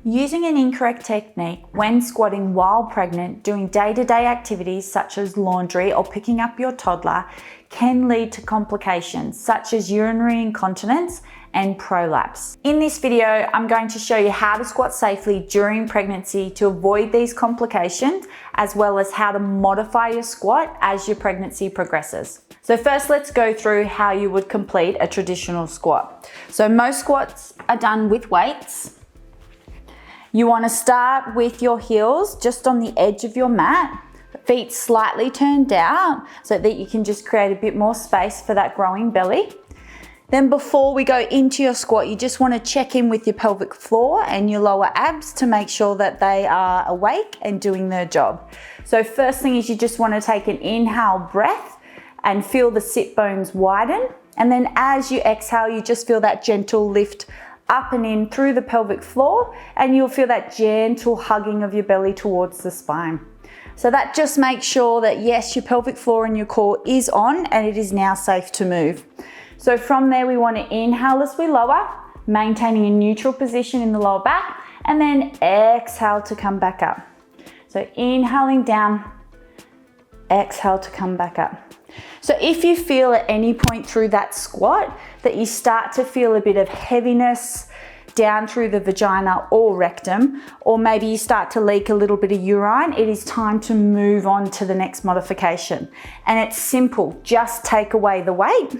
Using an incorrect technique when squatting while pregnant, doing day-to-day activities such as laundry or picking up your toddler can lead to complications such as urinary incontinence and prolapse. In this video, I'm going to show you how to squat safely during pregnancy to avoid these complications, as well as how to modify your squat as your pregnancy progresses. So first, let's go through how you would complete a traditional squat. So most squats are done with weights. You want to start with your heels just on the edge of your mat, feet slightly turned out so that you can just create a bit more space for that growing belly. Then before we go into your squat, you just want to check in with your pelvic floor and your lower abs to make sure that they are awake and doing their job. So first thing is you just want to take an inhale breath and feel the sit bones widen. And then as you exhale, you just feel that gentle lift up and in through the pelvic floor, and you'll feel that gentle hugging of your belly towards the spine. So that just makes sure that yes, your pelvic floor and your core is on and it is now safe to move. So from there, we want to inhale as we lower, maintaining a neutral position in the lower back, and then exhale to come back up. So inhaling down, exhale to come back up. So if you feel at any point through that squat that you start to feel a bit of heaviness down through the vagina or rectum, or maybe you start to leak a little bit of urine, it is time to move on to the next modification. And it's simple, just take away the weight.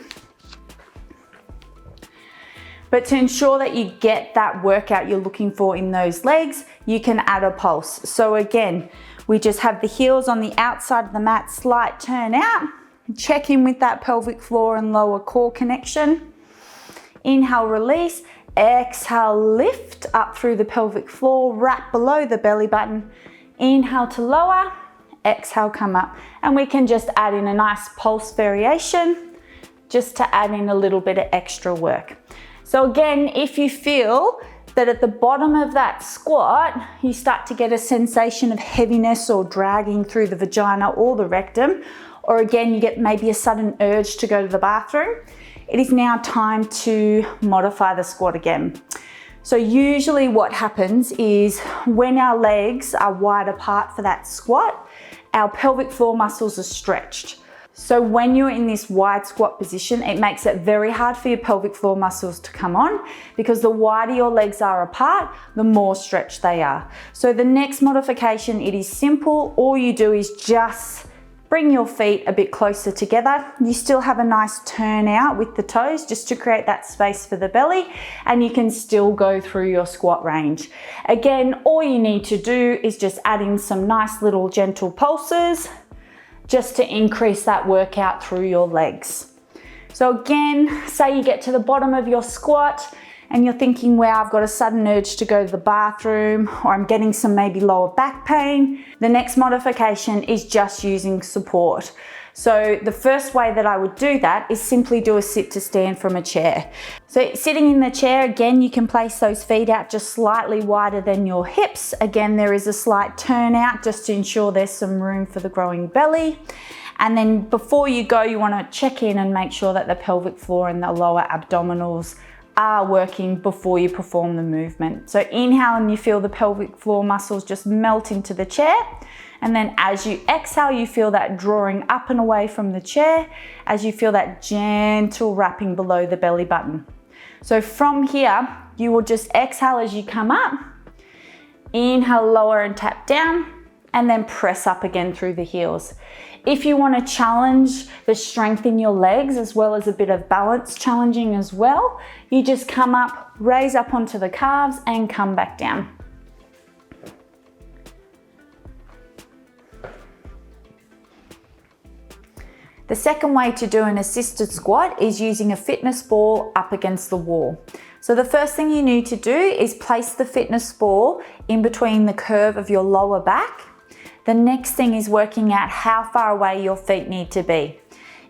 But to ensure that you get that workout you're looking for in those legs, you can add a pulse. So again, we just have the heels on the outside of the mat, slight turn out. Check in with that pelvic floor and lower core connection. Inhale, release. Exhale, lift up through the pelvic floor, wrap below the belly button. Inhale to lower. Exhale, come up. And we can just add in a nice pulse variation just to add in a little bit of extra work. So again, if you feel that at the bottom of that squat, you start to get a sensation of heaviness or dragging through the vagina or the rectum, or again, you get maybe a sudden urge to go to the bathroom, it is now time to modify the squat again. So usually what happens is when our legs are wide apart for that squat, our pelvic floor muscles are stretched. So when you're in this wide squat position, it makes it very hard for your pelvic floor muscles to come on, because the wider your legs are apart, the more stretched they are. So the next modification, it is simple. All you do is just bring your feet a bit closer together. You still have a nice turn out with the toes just to create that space for the belly, and you can still go through your squat range. Again, all you need to do is just add in some nice little gentle pulses just to increase that workout through your legs. So again, say you get to the bottom of your squat and you're thinking, wow, I've got a sudden urge to go to the bathroom, or I'm getting some maybe lower back pain. The next modification is just using support. So the first way that I would do that is simply do a sit to stand from a chair. So sitting in the chair, again, you can place those feet out just slightly wider than your hips. Again, there is a slight turn out just to ensure there's some room for the growing belly. And then before you go, you want to check in and make sure that the pelvic floor and the lower abdominals are working before you perform the movement. So inhale and you feel the pelvic floor muscles just melt into the chair. And then as you exhale, you feel that drawing up and away from the chair as you feel that gentle wrapping below the belly button. So from here, you will just exhale as you come up, inhale, lower and tap down, and then press up again through the heels. If you want to challenge the strength in your legs as well as a bit of balance challenging as well, you just come up, raise up onto the calves and come back down. The second way to do an assisted squat is using a fitness ball up against the wall. So the first thing you need to do is place the fitness ball in between the curve of your lower back. The next thing is working out how far away your feet need to be.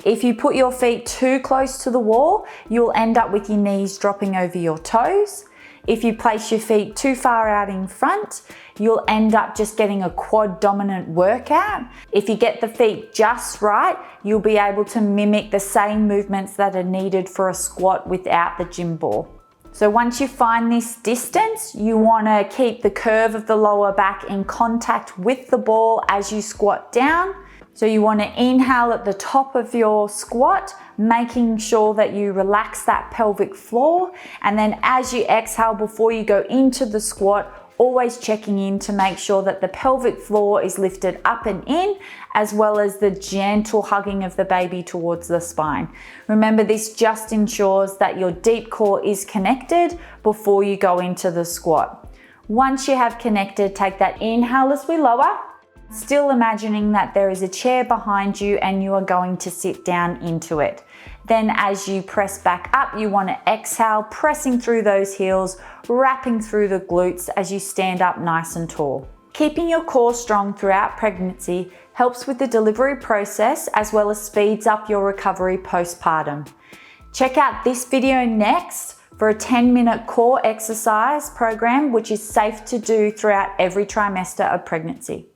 If you put your feet too close to the wall, you'll end up with your knees dropping over your toes. If you place your feet too far out in front, you'll end up just getting a quad dominant workout. If you get the feet just right, you'll be able to mimic the same movements that are needed for a squat without the gym ball. So once you find this distance, you want to keep the curve of the lower back in contact with the ball as you squat down. So you want to inhale at the top of your squat, making sure that you relax that pelvic floor. And then as you exhale before you go into the squat, always checking in to make sure that the pelvic floor is lifted up and in, as well as the gentle hugging of the baby towards the spine. Remember, this just ensures that your deep core is connected before you go into the squat. Once you have connected, take that inhale as we lower, still imagining that there is a chair behind you and you are going to sit down into it. Then as you press back up, you want to exhale, pressing through those heels, wrapping through the glutes as you stand up nice and tall. Keeping your core strong throughout pregnancy helps with the delivery process as well as speeds up your recovery postpartum. Check out this video next for a 10-minute core exercise program which is safe to do throughout every trimester of pregnancy.